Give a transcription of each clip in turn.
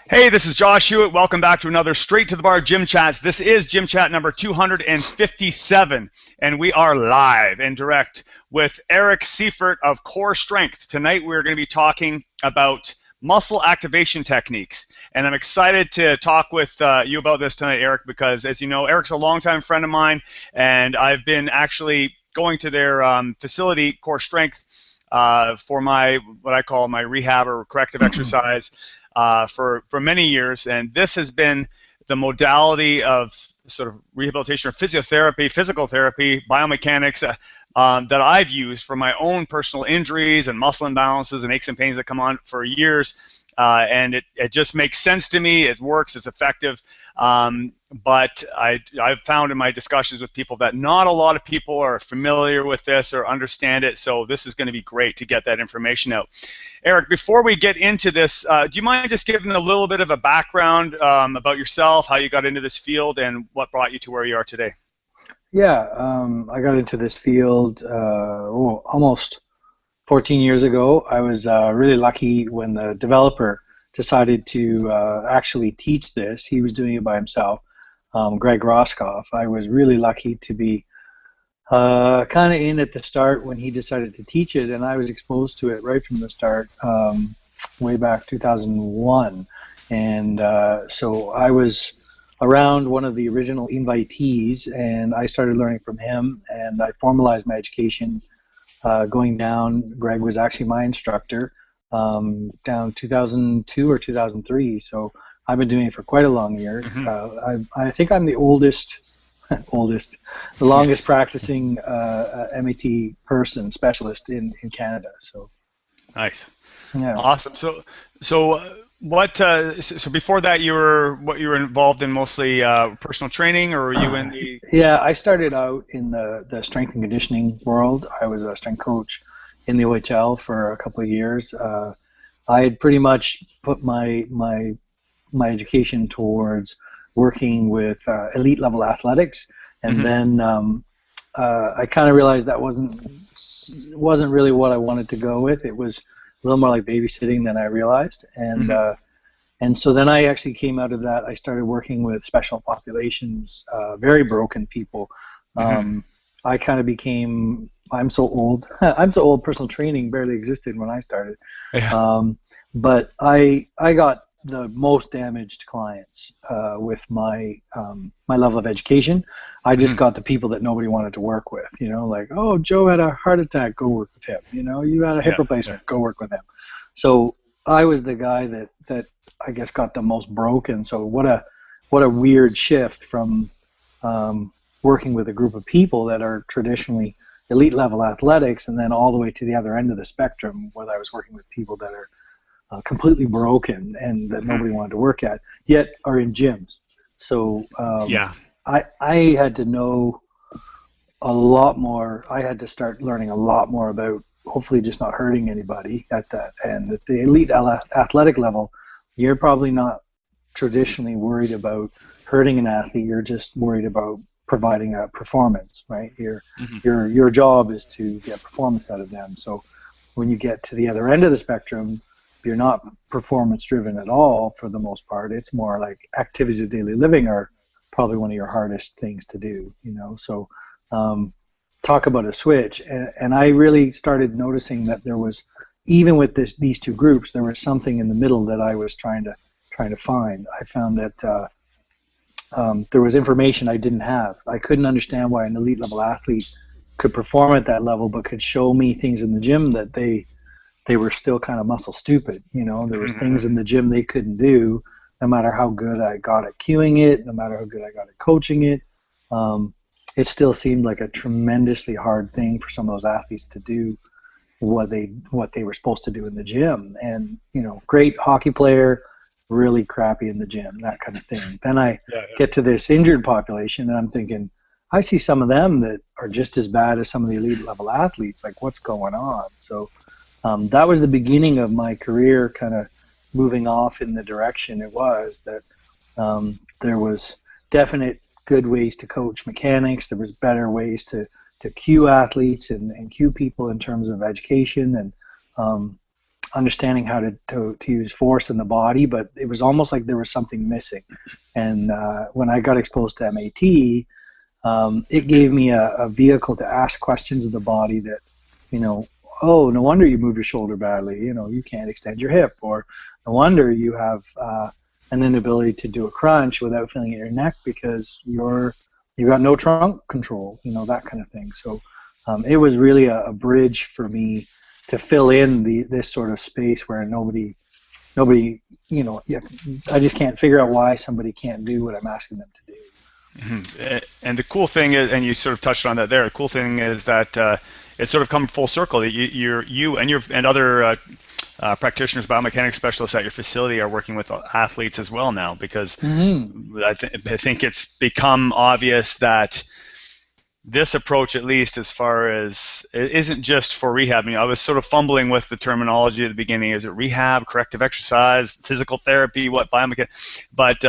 Hey, this is Josh Hewitt. Welcome back to another Straight to the Bar Gym Chats. This is Gym Chat number 257, and we are live and direct with Eric Seifert of Corestrength. Tonight we're going to be talking about muscle activation techniques, and I'm excited to talk with you about this tonight, Eric, because as you know, Eric's a longtime friend of mine, and I've been actually going to their facility, Corestrength, for my what I call my rehab or corrective exercise. For many years, and this has been the modality of sort of rehabilitation or physiotherapy, physical therapy, biomechanics that I've used for my own personal injuries and muscle imbalances and aches and pains that come on for years. And it just makes sense to me. It works. It's effective. But I've found in my discussions with people that not a lot of people are familiar with this or understand it. So this is going to be great to get that information out. Eric, before we get into this, do you mind just giving a little bit of a background about yourself, how you got into this field, and what brought you to where you are today? Yeah, I got into this field almost 14 years ago. I was really lucky when the developer decided to actually teach this. He was doing it by himself, Greg Roskopf. I was really lucky to be kind of in at the start when he decided to teach it, and I was exposed to it right from the start, way back 2001. And so I was around one of the original invitees, and I started learning from him, and I formalized my education going down. Greg was actually my instructor down 2002 or 2003, so I've been doing it for quite a long year. I think I'm the oldest, the longest practicing MAT specialist in Canada. So nice, yeah, awesome. So before that you were involved in mostly personal training, or were you in the? Yeah, I started out in the strength and conditioning world. I was a strength coach in the OHL for a couple of years. I had pretty much put my education towards working with elite level athletics, and then I kind of realized that wasn't really what I wanted to go with. It was a little more like babysitting than I realized, and so then I actually came out of that. I started working with special populations, very broken people. I kind of became, I'm so old. I'm so old, personal training barely existed when I started. Yeah. But I got the most damaged clients with my my level of education. I just got the people that nobody wanted to work with. You know, like, oh, Joe had a heart attack, go work with him. You know, you had a hip replacement, go work with him. So I was the guy that I guess got the most broken. So what a weird shift from working with a group of people that are traditionally elite level athletics, and then all the way to the other end of the spectrum, where I was working with people that are completely broken and that nobody wanted to work at, yet are in gyms. So I had to know a lot more. I had to start learning a lot more about hopefully just not hurting anybody at that. And at the elite athletic level, you're probably not traditionally worried about hurting an athlete. You're just worried about providing a performance, right? Your job is to get performance out of them. So when you get to the other end of the spectrum, you're not performance driven at all for the most part. It's more like activities of daily living are probably one of your hardest things to do, you know. So talk about a switch. And I really started noticing that there was, even with these two groups, there was something in the middle that I was trying to find. I found that there was information I didn't have. I couldn't understand why an elite level athlete could perform at that level, but could show me things in the gym that they were still kind of muscle stupid. You know, there was things in the gym they couldn't do, no matter how good I got at cueing it, no matter how good I got at coaching it. It still seemed like a tremendously hard thing for some of those athletes to do what they were supposed to do in the gym. And, you know, great hockey player, really crappy in the gym, that kind of thing. Then I get to this injured population, and I'm thinking, I see some of them that are just as bad as some of the elite level athletes. Like, what's going on? So that was the beginning of my career kind of moving off in the direction it was, that there was definite good ways to coach mechanics. There was better ways to cue athletes and cue people in terms of education. And understanding how to use force in the body, but it was almost like there was something missing. And when I got exposed to MAT, it gave me a vehicle to ask questions of the body that, oh, no wonder you move your shoulder badly. You can't extend your hip, or no wonder you have an inability to do a crunch without feeling it in your neck because you got no trunk control, that kind of thing. So it was really a bridge for me to fill in this sort of space where nobody, I just can't figure out why somebody can't do what I'm asking them to do. Mm-hmm. And the cool thing is, and you sort of touched on that there, the cool thing is that it's sort of come full circle. You and other practitioners, biomechanics specialists at your facility are working with athletes as well now, because I think it's become obvious that this approach, at least as far as, it isn't just for rehab. I was sort of fumbling with the terminology at the beginning. Is it rehab, corrective exercise, physical therapy, what biomechanics, but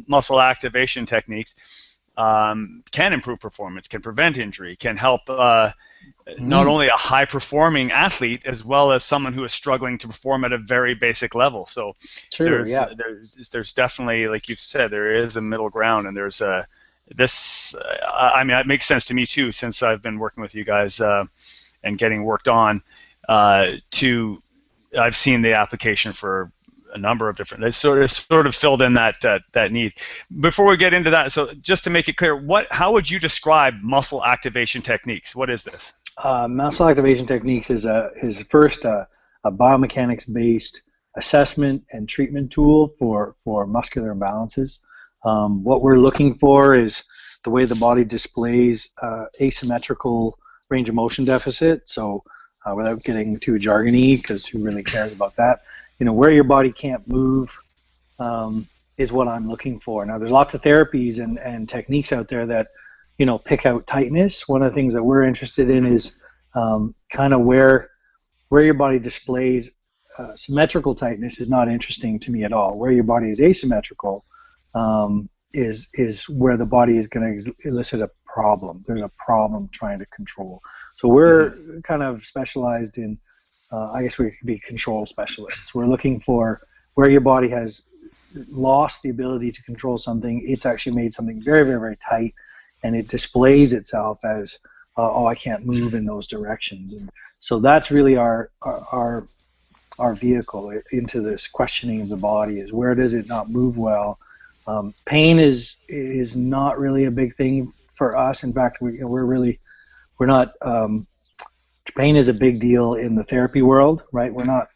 muscle activation techniques can improve performance, can prevent injury, can help not only a high-performing athlete as well as someone who is struggling to perform at a very basic level. So there's definitely, like you've said, there is a middle ground, and there's it makes sense to me too, since I've been working with you guys and getting worked on. I've seen the application for a number of different. They sort of filled in that need. Before we get into that, so just to make it clear, how would you describe muscle activation techniques? What is this? Muscle activation techniques is first a biomechanics-based assessment and treatment tool for muscular imbalances. What we're looking for is the way the body displays asymmetrical range of motion deficit. So without getting too jargony, because who really cares about that, where your body can't move is what I'm looking for. Now, there's lots of therapies and techniques out there that, pick out tightness. One of the things that we're interested in is kind of where your body displays symmetrical tightness is not interesting to me at all. Where your body is asymmetrical is where the body is going to elicit a problem. There's a problem trying to control. So we're kind of specialized in, I guess we could be control specialists. We're looking for where your body has lost the ability to control something. It's actually made something very, very, very tight, and it displays itself as, I can't move in those directions. And so that's really our vehicle into this questioning of the body, is where does it not move well. Pain is not really a big thing for us. In fact, we're not. Pain is a big deal in the therapy world, right? We're not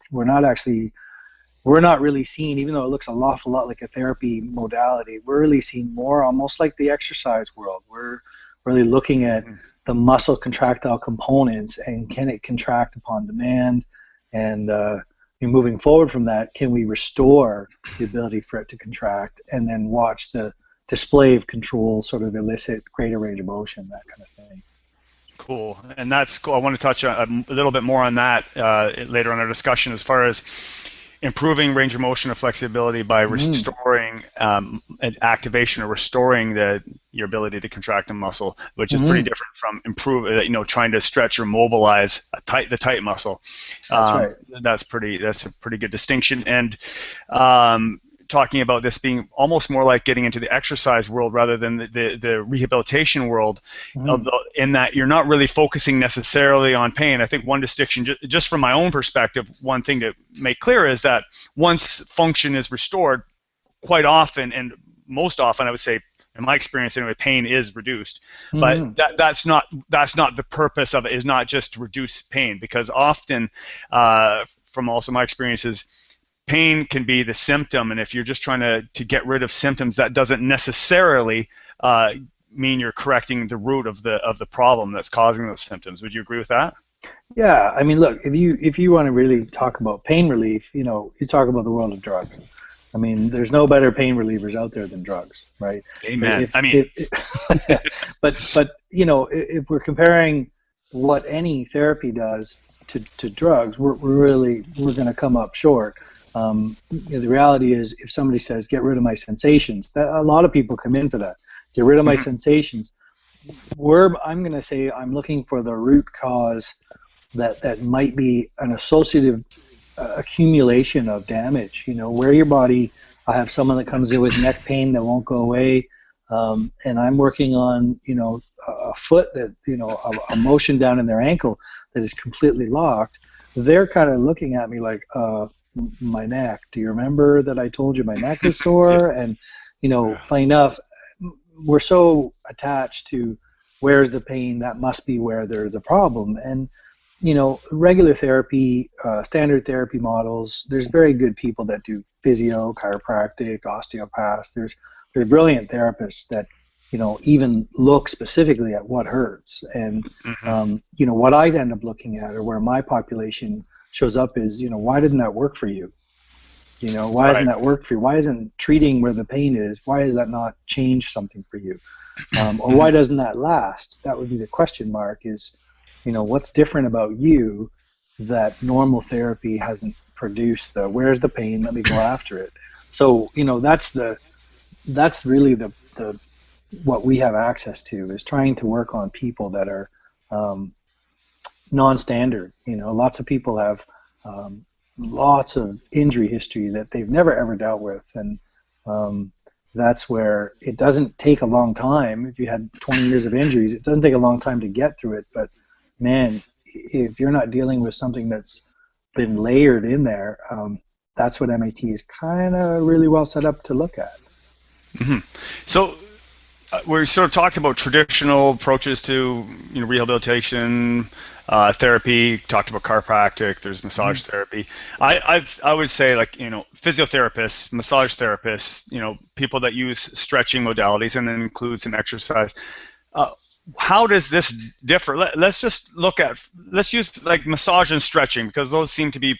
really seeing, even though it looks an awful lot like a therapy modality, we're really seeing more almost like the exercise world. We're really looking at the muscle contractile components, and can it contract upon demand, and moving forward from that, can we restore the ability for it to contract, and then watch the display of control sort of elicit greater range of motion, that kind of thing. Cool, and that's cool. I want to touch a little bit more on that later in our discussion, as far as improving range of motion and flexibility by restoring activation, or restoring your ability to contract a muscle, which is pretty different from trying to stretch or mobilize the tight muscle. That's right. That's a pretty good distinction. And talking about this being almost more like getting into the exercise world rather than the rehabilitation world, in that you're not really focusing necessarily on pain. I think one distinction, just from my own perspective, one thing to make clear is that once function is restored, quite often, and most often I would say, in my experience anyway, pain is reduced. But that's not the purpose of it, is not just to reduce pain, because often, from also my experiences, pain can be the symptom, and if you're just trying to get rid of symptoms, that doesn't necessarily mean you're correcting the root of the problem that's causing those symptoms. Would you agree with that? Yeah, I mean, look, if you want to really talk about pain relief, you talk about the world of drugs. I mean, there's no better pain relievers out there than drugs, right? Amen. But if we're comparing what any therapy does to drugs, we're going to come up short. The reality is, if somebody says, get rid of my sensations, a lot of people come in for that. Get rid of my sensations. I'm going to say I'm looking for the root cause that might be an associative accumulation of damage. You know, where your body. I have someone that comes in with neck pain that won't go away, and I'm working on, you know, a foot that, you know, a motion down in their ankle that is completely locked. They're kind of looking at me like, my neck. Do you remember that I told you my neck is Yeah. sore? And, you know, funny enough, we're so attached to where's the pain, that must be where there's a problem. And, you know, regular therapy, standard therapy models, there's very good people that do physio, chiropractic, osteopaths. There's brilliant therapists that, you know, even look specifically at what hurts. And, you know, what I end up looking at, or where my population shows up, is, you know, why didn't that work for you? You know, why hasn't that worked for you? Why isn't treating where the pain is, why has that not changed something for you? Or why doesn't that last? That would be the question mark, is, you know, what's different about you that normal therapy hasn't produced? Where's the pain? Let me go after it. So, you know, that's really the what we have access to, is trying to work on people that are non-standard. You know, lots of people have lots of injury history that they've never ever dealt with, and that's where it doesn't take a long time. If you had 20 years of injuries, it doesn't take a long time to get through it, but man, if you're not dealing with something that's been layered in there, that's what MAT is kind of really well set up to look at. So we sort of talked about traditional approaches to, you know, rehabilitation, therapy. Talked about chiropractic. There's massage therapy. I would say, like, you know, physiotherapists, massage therapists, you know, people that use stretching modalities, and then include some exercise. How does this differ? Let's use like massage and stretching, because those seem to be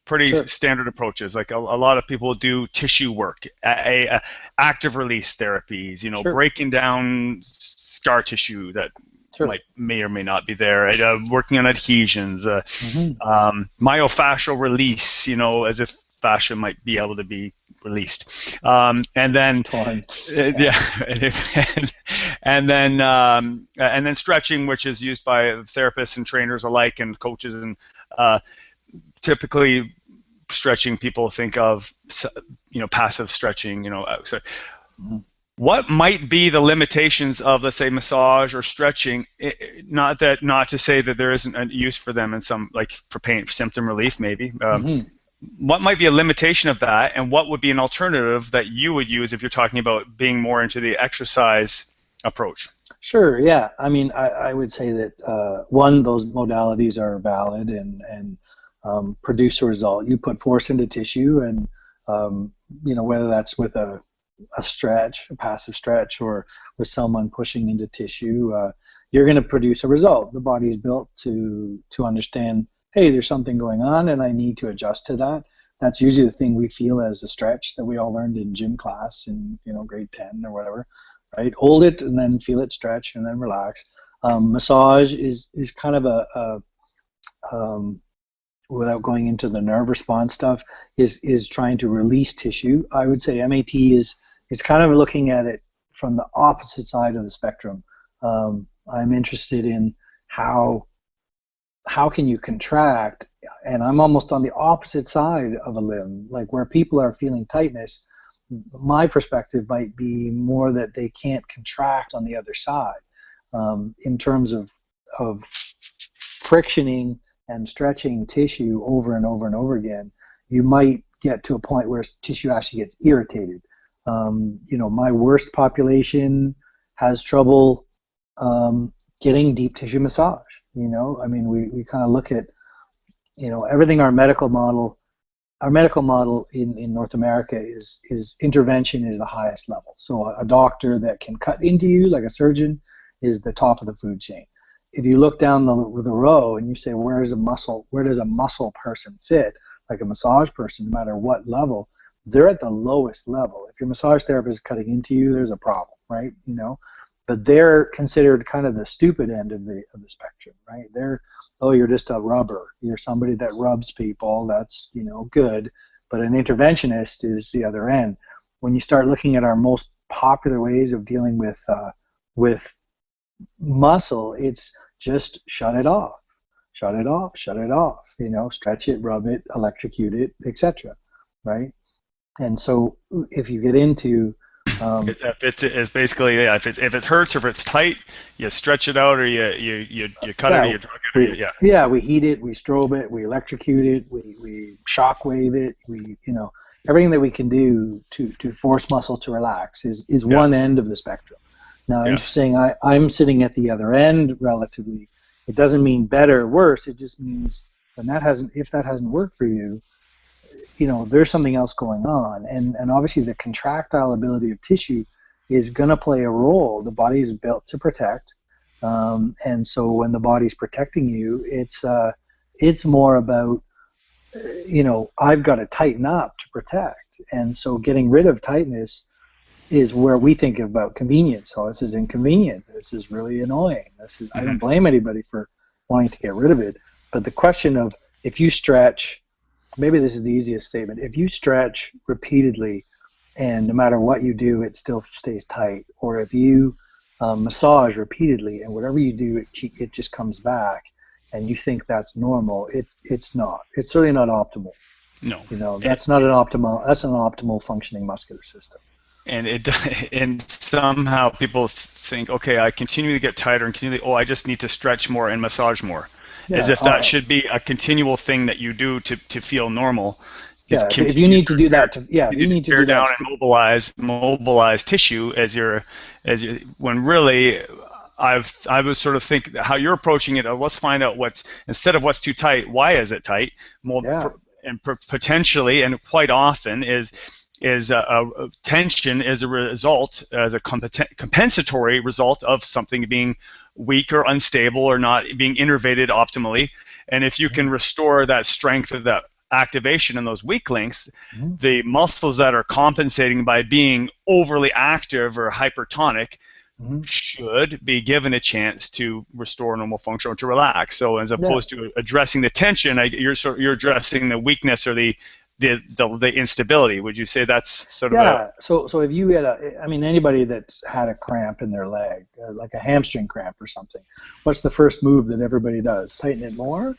pretty standard approaches. Like a lot of people do tissue work, active release therapies, you know, breaking down scar tissue that may or may not be there, working on adhesions, myofascial release, you know, as if fascia might be able to be released, and then and then stretching, which is used by therapists and trainers alike, and coaches, and typically stretching people think of, you know, passive stretching, you know. So what might be the limitations of, let's say, massage or stretching? Not to say that there isn't a use for them in some, like for pain, for symptom relief maybe. What might be a limitation of that, and what would be an alternative that you would use if you're talking about being more into the exercise approach? Sure, yeah. I mean, I would say that, one, those modalities are valid and produce a result. You put force into tissue, and, you know, whether that's with a stretch, a passive stretch, or with someone pushing into tissue, you're going to produce a result. The body is built to understand, hey, there's something going on and I need to adjust to that. That's usually the thing we feel as a stretch that we all learned in gym class in, you know, grade 10 or whatever, right? Hold it and then feel it stretch and then relax. Massage is kind of a without going into the nerve response stuff, is trying to release tissue. I would say MAT is kind of looking at it from the opposite side of the spectrum. I'm interested in how can you contract, and I'm almost on the opposite side of a limb, like where people are feeling tightness. My perspective might be more that they can't contract on the other side, in terms of frictioning and stretching tissue over and over and over again. You might get to a point where tissue actually gets irritated. You know, my worst population has trouble getting deep tissue massage. You know, I mean, we kind of look at, you know, everything. Our medical model in North America is intervention is the highest level. So a doctor that can cut into you, like a surgeon, is the top of the food chain. If you look down the row and you say, where does a muscle person fit, like a massage person, no matter what level, they're at the lowest level. If your massage therapist is cutting into you, there's a problem, right? You know, but they're considered kind of the stupid end of the spectrum, right? They're, oh, you're just a rubber. You're somebody that rubs people. That's, you know, good. But an interventionist is the other end. When you start looking at our most popular ways of dealing with muscle, it's just shut it off. shut it off, stretch it, rub it, electrocute it, etc. Right? And so if you get into it's basically, yeah, if it hurts or if it's tight, you stretch it out, or you cut it, or you drug it, we heat it, we strobe it, we electrocute it, we shock wave it, everything that we can do to force muscle to relax is one end of the spectrum. Now, interesting, I'm sitting at the other end relatively. It doesn't mean better or worse. It just means if that hasn't worked for you, there's something else going on. And obviously the contractile ability of tissue is going to play a role. The body is built to protect. And so when the body's protecting you, it's more about, I've got to tighten up to protect. And so getting rid of tightness is where we think about convenience. So this is inconvenient. This is really annoying. I don't blame anybody for wanting to get rid of it. But the question of if you stretch, maybe this is the easiest statement, if you stretch repeatedly and no matter what you do, it still stays tight, or if you massage repeatedly and whatever you do, it just comes back, and you think that's normal, it's not. It's really not optimal. No. That's not an optimal. That's an optimal functioning muscular system. And somehow people think, okay, I continue to get tighter and I just need to stretch more and massage more. Yeah, as if that should be a continual thing that you do to feel normal. Yeah, if you need to do that, if you need to do that, and mobilize tissue when really, I would sort of think how you're approaching it. Let's find out instead of what's too tight, why is it tight? And potentially, and quite often tension is a result, as a compensatory result of something being weak or unstable or not being innervated optimally. And if you can restore that strength of that activation in those weak links, the muscles that are compensating by being overly active or hypertonic should be given a chance to restore normal function or to relax. So as opposed to addressing the tension, you're addressing the weakness or the instability. Would you say that's sort of So if you had anybody that's had a cramp in their leg, like a hamstring cramp or something, what's the first move that everybody does? Tighten it more?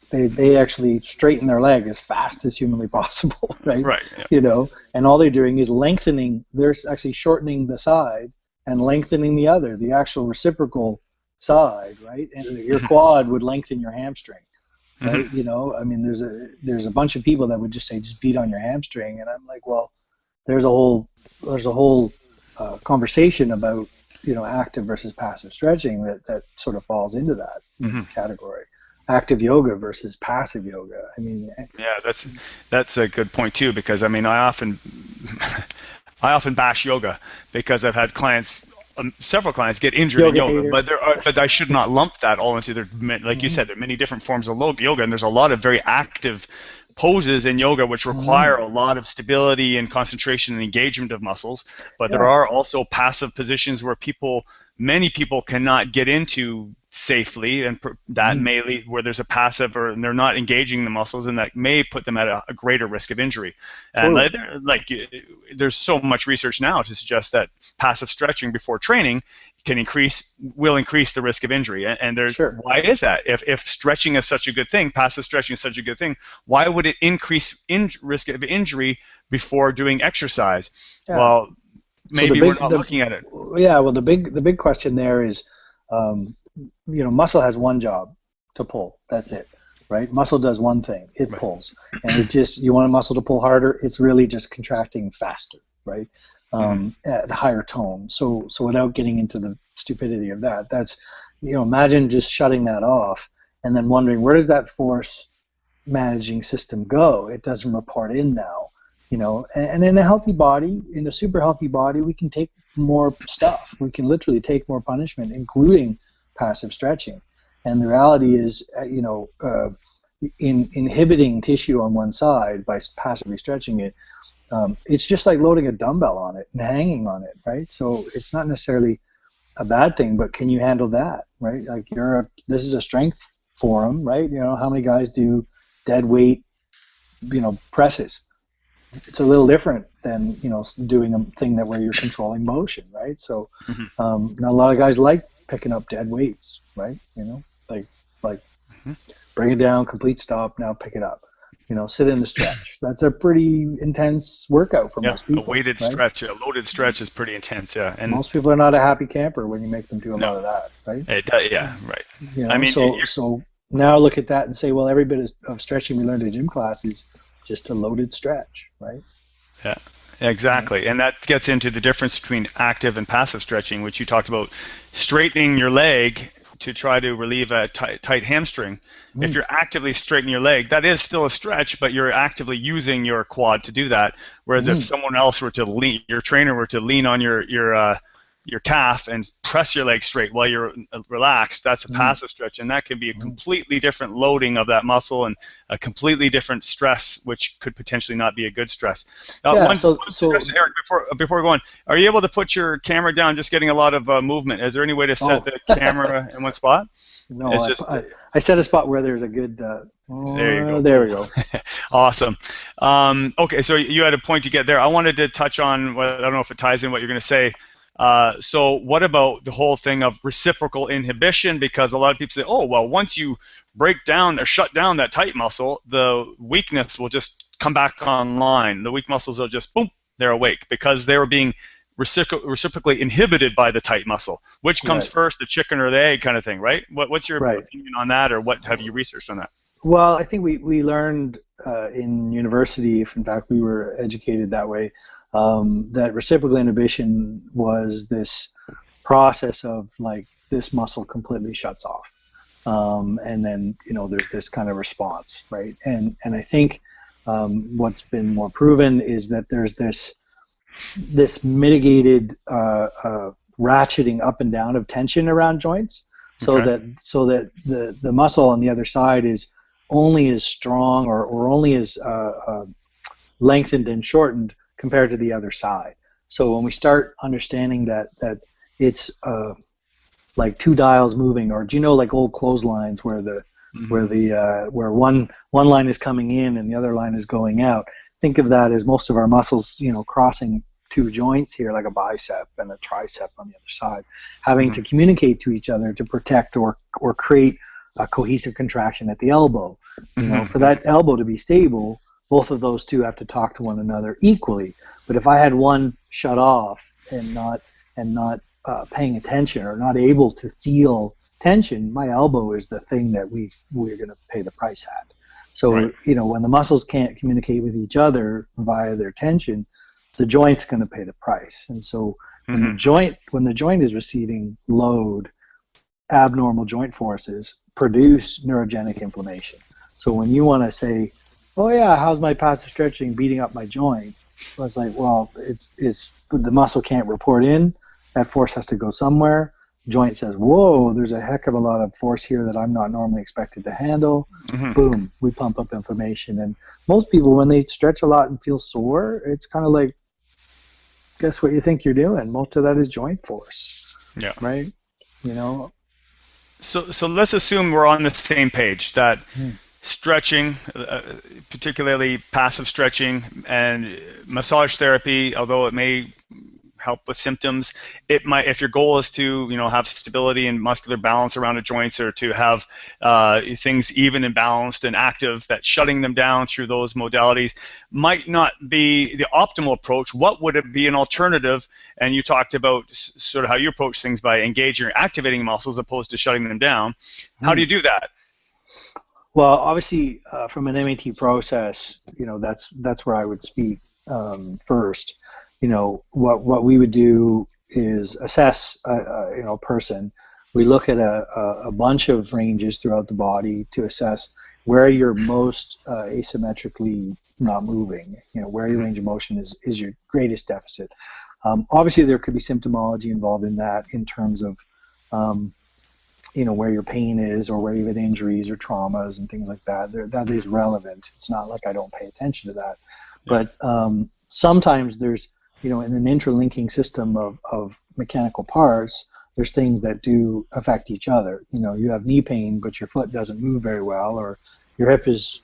They actually straighten their leg as fast as humanly possible, right? Right. Yeah. And all they're doing is lengthening. They're actually shortening the side and lengthening the other, the actual reciprocal side, right? And your quad would lengthen your hamstring. Right? There's a bunch of people that would just say, just beat on your hamstring, and I'm like, well, there's a whole conversation about active versus passive stretching that sort of falls into that category. Active yoga versus passive yoga. That's a good point too, because I often bash yoga because I've had several clients get injured in yoga, but I should not lump that all into like you said, there are many different forms of yoga, and there's a lot of very active poses in yoga which require a lot of stability and concentration and engagement of muscles, but there are also passive positions where many people cannot get into safely, and that may lead where there's a passive and they're not engaging the muscles, and that may put them at a greater risk of injury. And there's so much research now to suggest that passive stretching before training will increase the risk of injury. And why is that? If stretching is such a good thing, passive stretching is such a good thing, why would it increase risk of injury before doing exercise? Well, maybe we're not looking at it. Yeah, well, the big question there is, muscle has one job, to pull. That's it, right? Muscle does one thing, it pulls. And you want a muscle to pull harder, it's really just contracting faster, right? At higher tone. So without getting into the stupidity of that, that's, imagine just shutting that off and then wondering, where does that force managing system go? It doesn't report in now. And in a healthy body, in a super healthy body, we can take more stuff. We can literally take more punishment, including passive stretching. And the reality is, in inhibiting tissue on one side by passively stretching it, it's just like loading a dumbbell on it and hanging on it, right? So it's not necessarily a bad thing, but can you handle that, right? Like this is a strength forum, right? How many guys do dead weight, presses? It's a little different than doing a thing where you're controlling motion, right? So not a lot of guys like picking up dead weights, right? Like Bring it down, complete stop, now pick it up. Sit in the stretch. That's a pretty intense workout for most people. A weighted right? stretch, a loaded stretch is pretty intense, yeah. And most people are not a happy camper when you make them do a lot of that, right? Yeah, right. I mean, so now look at that and say, well, every bit of stretching we learned in gym class is just a loaded stretch, right? Yeah, exactly. And that gets into the difference between active and passive stretching, which you talked about, straightening your leg to try to relieve a tight hamstring. If you're actively straightening your leg, that is still a stretch, but you're actively using your quad to do that. Whereas if someone else were to lean, your trainer were to lean on your calf and press your leg straight while you're relaxed, that's a passive stretch, and that can be a completely different loading of that muscle and a completely different stress, which could potentially not be a good stress. One stress, Eric, before we go on, are you able to put your camera down? Just getting a lot of movement. Is there any way to set the camera in one spot? No, I set a spot where there's a good. There you go. There we go. Awesome. Okay, so you had a point to get there. I wanted to touch on, I don't know if it ties in what you're going to say. So what about the whole thing of reciprocal inhibition? Because a lot of people say, oh, well, once you break down or shut down that tight muscle, the weakness will just come back online. The weak muscles will just, boom, they're awake because they were being reciprocally inhibited by the tight muscle. Which comes first, the chicken or the egg kind of thing, right? What's your opinion on that, or what have you researched on that? Well, I think we learned in university, if in fact we were educated that way, that reciprocal inhibition was this process of like this muscle completely shuts off, and then there's this kind of response, right? And I think what's been more proven is that there's this mitigated ratcheting up and down of tension around joints, so that the muscle on the other side is only as strong or only as lengthened and shortened compared to the other side. So when we start understanding that it's like two dials moving, or do you know, like old clotheslines where where one line is coming in and the other line is going out. Think of that as most of our muscles, crossing two joints here, like a bicep and a tricep on the other side, having to communicate to each other to protect or create a cohesive contraction at the elbow. For that elbow to be stable, both of those two have to talk to one another equally. But if I had one shut off and not paying attention or not able to feel tension, my elbow is the thing that we're going to pay the price at. So when the muscles can't communicate with each other via their tension, the joint's going to pay the price. And so when the joint is receiving load, abnormal joint forces produce neurogenic inflammation. So when you want to say, oh yeah, how's my passive stretching beating up my joint? Well, it's like, well, it's the muscle can't report in. That force has to go somewhere. The joint says, whoa, there's a heck of a lot of force here that I'm not normally expected to handle. Boom, we pump up inflammation. And most people, when they stretch a lot and feel sore, it's kind of like, guess what you think you're doing? Most of that is joint force. Yeah. Right? So let's assume we're on the same page, that stretching, particularly passive stretching and massage therapy, although it may help with symptoms, it might, if your goal is to have stability and muscular balance around the joints, or to have things even and balanced and active, that shutting them down through those modalities might not be the optimal approach. What would it be an alternative? And you talked about sort of how you approach things by engaging or activating muscles opposed to shutting them down. How do you do that? Well, obviously, from an MAT process, that's where I would speak first. What we would do is assess a person. We look at a bunch of ranges throughout the body to assess where you're most asymmetrically not moving. Where your range of motion is your greatest deficit. Obviously, there could be symptomology involved in that, in terms of where your pain is, or where you've had injuries or traumas and things like that. That is relevant. It's not like I don't pay attention to that. But sometimes there's, in an interlinking system of mechanical parts, there's things that do affect each other. You have knee pain, but your foot doesn't move very well, or your hip is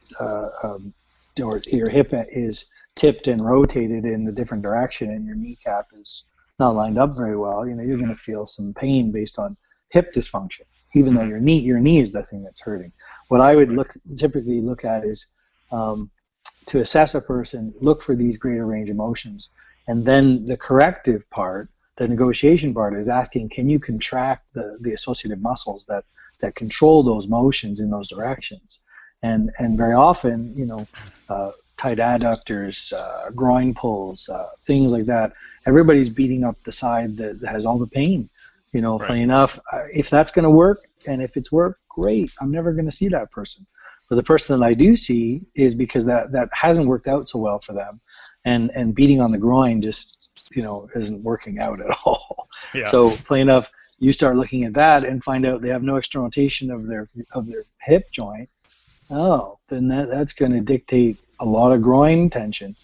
tipped and rotated in a different direction, and your kneecap is not lined up very well. You're going to feel some pain based on hip dysfunction. even though your knee is the thing that's hurting. What I would typically look at is to assess a person, look for these greater range of motions, and then the corrective part, the negotiation part, is asking, can you contract the associated muscles that control those motions in those directions? And very often, tight adductors, groin pulls, things like that, everybody's beating up the side that has all the pain. Funny enough, if that's going to work, and if it's worked, great. I'm never going to see that person. But the person that I do see is because that hasn't worked out so well for them, and beating on the groin just isn't working out at all. Yeah. So funny enough, you start looking at that and find out they have no external rotation of their hip joint. Oh, then that's going to dictate a lot of groin tension.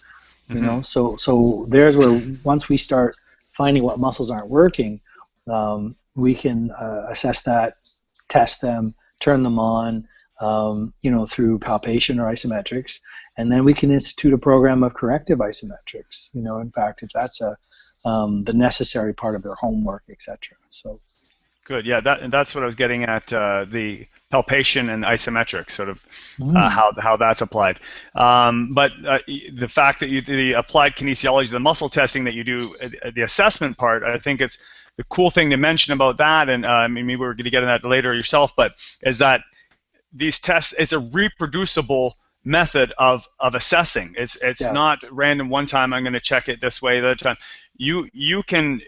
So there's where once we start finding what muscles aren't working, we can assess that, test them, turn them on, through palpation or isometrics, and then we can institute a program of corrective isometrics. In fact, if that's the necessary part of their homework, etc. So. Good. Yeah, that's what I was getting at, the palpation and isometrics, sort of how that's applied. But the fact that the applied kinesiology, the muscle testing that you do, the assessment part, I think it's the cool thing to mention about that, and maybe we're going to get into that later yourself, but is that these tests, it's a reproducible method of assessing. It's not random. One time I'm going to check it this way, the other time. You can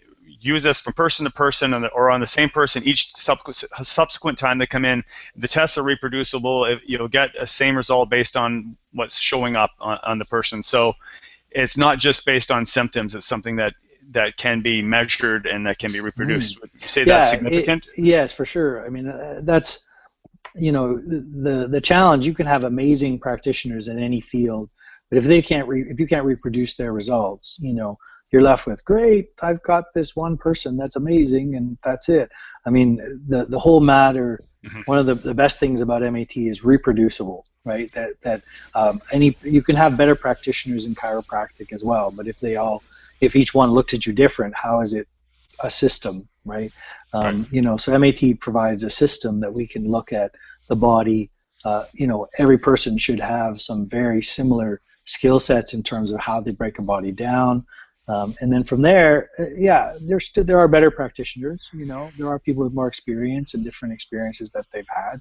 use this from person to person, or on the same person each subsequent time they come in. The tests are reproducible. You'll get a same result based on what's showing up on the person. So it's not just based on symptoms. It's something that can be measured and that can be reproduced. Would you say that's significant? Yes, for sure. I mean, that's the challenge. You can have amazing practitioners in any field, but if you can't reproduce their results, you're left with, great, I've got this one person that's amazing, and that's it. I mean, the whole matter, one of the best things about MAT is reproducible, right? You can have better practitioners in chiropractic as well, but if each one looked at you different, how is it a system, right? So MAT provides a system that we can look at the body. Every person should have some very similar skill sets in terms of how they break a body down. And then from there, there are better practitioners. There are people with more experience and different experiences that they've had.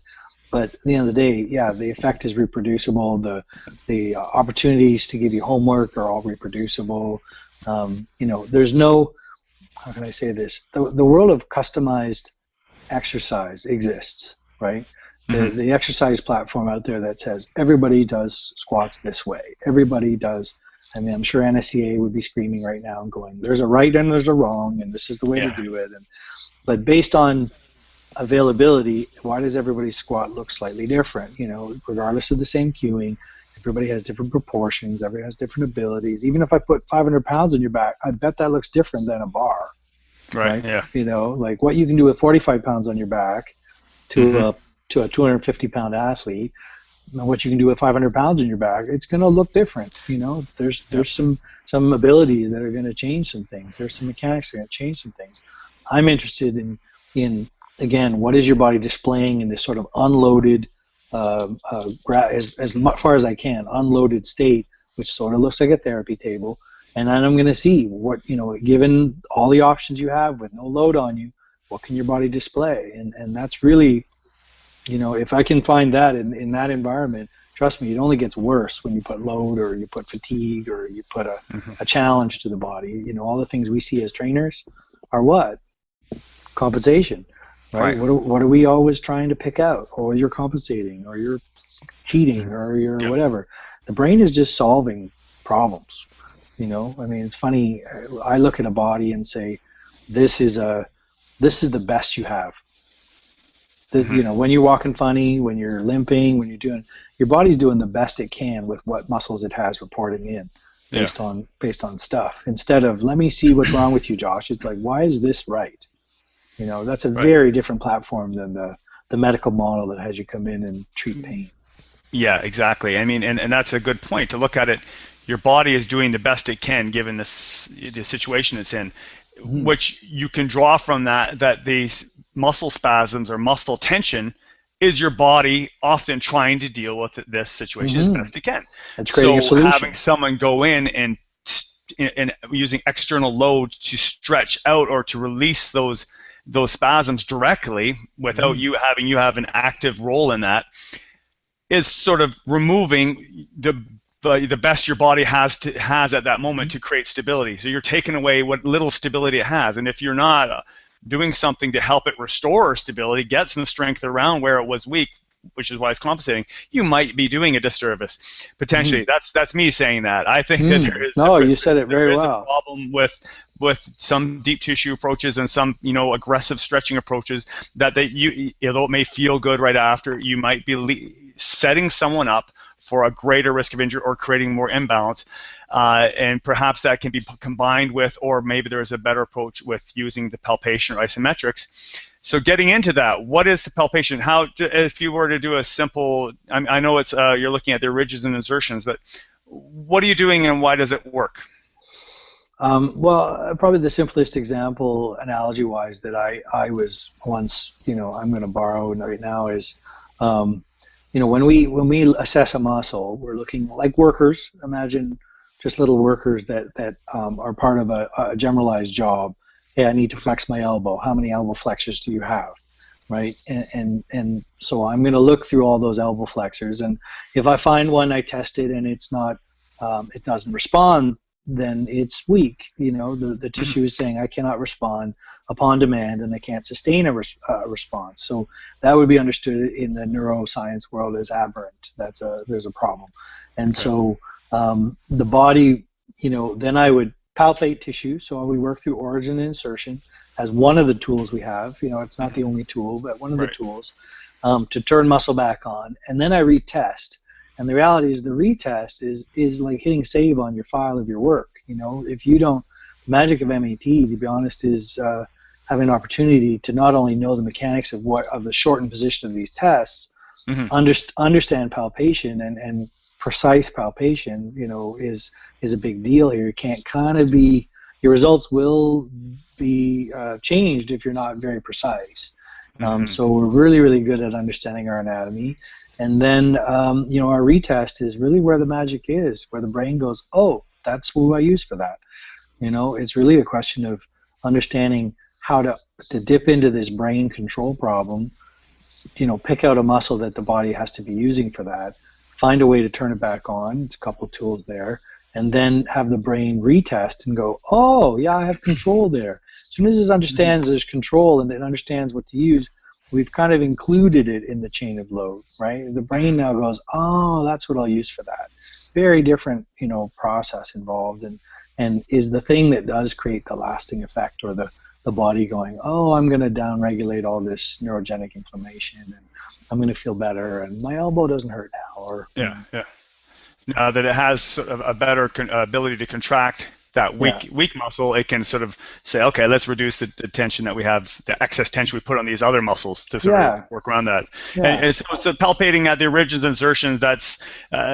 But at the end of the day, the effect is reproducible. The opportunities to give you homework are all reproducible. There's no, how can I say this? The world of customized exercise exists, right? The exercise platform out there that says everybody does squats this way. Everybody does. I mean, I'm sure NSCA would be screaming right now and going, there's a right and there's a wrong, and this is the way to do it. But based on availability, why does everybody's squat look slightly different? Regardless of the same cueing, everybody has different proportions, everybody has different abilities. Even if I put 500 pounds on your back, I bet that looks different than a bar. Right. Yeah. Like what you can do with 45 pounds on your back to a 250-pound athlete, and what you can do with 500 pounds on your back, it's going to look different. There's some abilities that are going to change some things. There's some mechanics that are going to change some things. I'm interested in again, what is your body displaying in this sort of unloaded, as far as I can, unloaded state, which sort of looks like a therapy table. And then I'm going to see what, given all the options you have with no load on you, what can your body display? And that's really, if I can find that in that environment, trust me, it only gets worse when you put load or you put fatigue or you put a challenge to the body. All the things we see as trainers are what? Compensation, right? What are we always trying to pick out? Or you're compensating, or you're cheating, or you're whatever. The brain is just solving problems. I mean, it's funny. I look at a body and say, this is the best you have. When you're walking funny, when you're limping, when your body's doing the best it can with what muscles it has reporting in, based on stuff. Instead of, let me see what's wrong with you, Josh. It's like, why is this right? That's a very different platform than the medical model that has you come in and treat pain. Yeah, exactly. I mean, and that's a good point to look at it. Your body is doing the best it can given the situation it's in. which you can draw from that these muscle spasms or muscle tension is your body often trying to deal with this situation as best it can. It's creating a solution. Having someone go in and using external load to stretch out or to release those spasms directly without you have an active role in that is sort of removing the best your body has at that moment to create stability. So you're taking away what little stability it has, and if you're not doing something to help it restore stability, get some strength around where it was weak, which is why it's compensating, you might be doing a disservice potentially. That's me saying that. I think that there is you said it very well. There is a problem with some deep tissue approaches and some aggressive stretching approaches that although it may feel good right after, you might be setting someone up for a greater risk of injury or creating more imbalance, and perhaps that can be combined with, or maybe there is a better approach with using the palpation or isometrics. So getting into that, what is the palpation? How, if you were to do a simple, I know it's you're looking at the ridges and insertions, but what are you doing and why does it work? Well, probably the simplest example, analogy-wise, that I was once, I'm going to borrow right now is, when we assess a muscle, we're looking like workers. Imagine just little workers that are part of a generalized job. Hey, I need to flex my elbow. How many elbow flexors do you have, right? And so I'm going to look through all those elbow flexors, and if I find one, I test it, and it's not, it doesn't respond, then it's weak. The tissue is saying I cannot respond upon demand, and I can't sustain a response. So that would be understood in the neuroscience world as aberrant. There's a problem. And so the body, then I would palpate tissue. So we work through origin and insertion as one of the tools we have. It's not the only tool, but one of the tools to turn muscle back on. And then I retest. And the reality is the retest is like hitting save on your file of your work. If you don't, the magic of MAT, to be honest, is having an opportunity to not only know the mechanics of the shortened position of these tests, understand palpation and precise palpation, is a big deal here. It can't your results will be changed if you're not very precise. So we're really, really good at understanding our anatomy. And then, our retest is really where the magic is, where the brain goes, oh, that's who I use for that. It's really a question of understanding how to dip into this brain control problem, pick out a muscle that the body has to be using for that, find a way to turn it back on, it's a couple of tools there, and then have the brain retest and go, oh, yeah, I have control there. As soon as it understands there's control and it understands what to use, we've kind of included it in the chain of load, right? The brain now goes, oh, that's what I'll use for that. Very different, process involved, and is the thing that does create the lasting effect, or the body going, oh, I'm going to downregulate all this neurogenic inflammation, and I'm going to feel better, and my elbow doesn't hurt now. Or that it has sort of a better ability to contract that weak muscle. It can sort of say, okay, let's reduce the tension that we have, the excess tension we put on these other muscles to sort of work around that. And so palpating at the origins and insertions, that's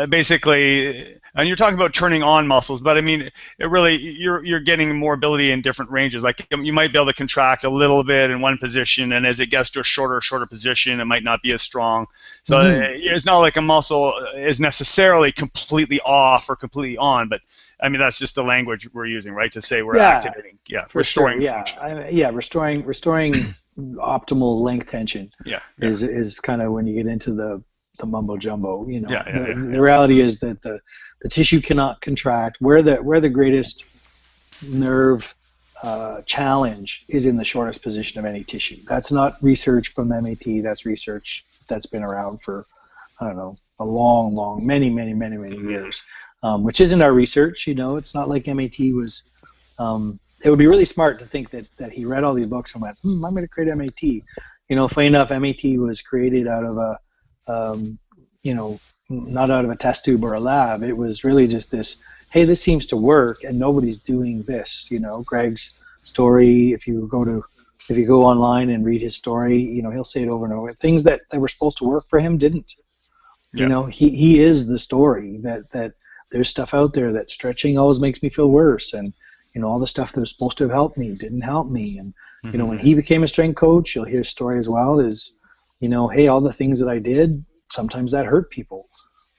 basically, and you're talking about turning on muscles, but I mean, it really, you're getting more ability in different ranges. Like you might be able to contract a little bit in one position, and as it gets to a shorter position, it might not be as strong. So it's not like a muscle is necessarily completely off or completely on, but I mean, that's just the language we're using, right? To say we're activating, restoring function. Restoring optimal length tension is kind of when you get into the mumbo jumbo. The reality is that the tissue cannot contract. Where the greatest nerve challenge is in the shortest position of any tissue. That's not research from MAT. That's research that's been around for, I don't know, a long, many years. Which isn't our research, it's not like MAT was, it would be really smart to think that he read all these books and went, I'm going to create MAT. Funny enough, MAT was created out of not out of a test tube or a lab. It was really just this, hey, this seems to work and nobody's doing this. Greg's story, if you go online and read his story, he'll say it over and over. Things that were supposed to work for him didn't. He is the story that there's stuff out there that stretching always makes me feel worse, and all the stuff that was supposed to have helped me didn't help me. And when Mm-hmm. he became a strength coach, you'll hear a story as well, is hey, all the things that I did, sometimes that hurt people.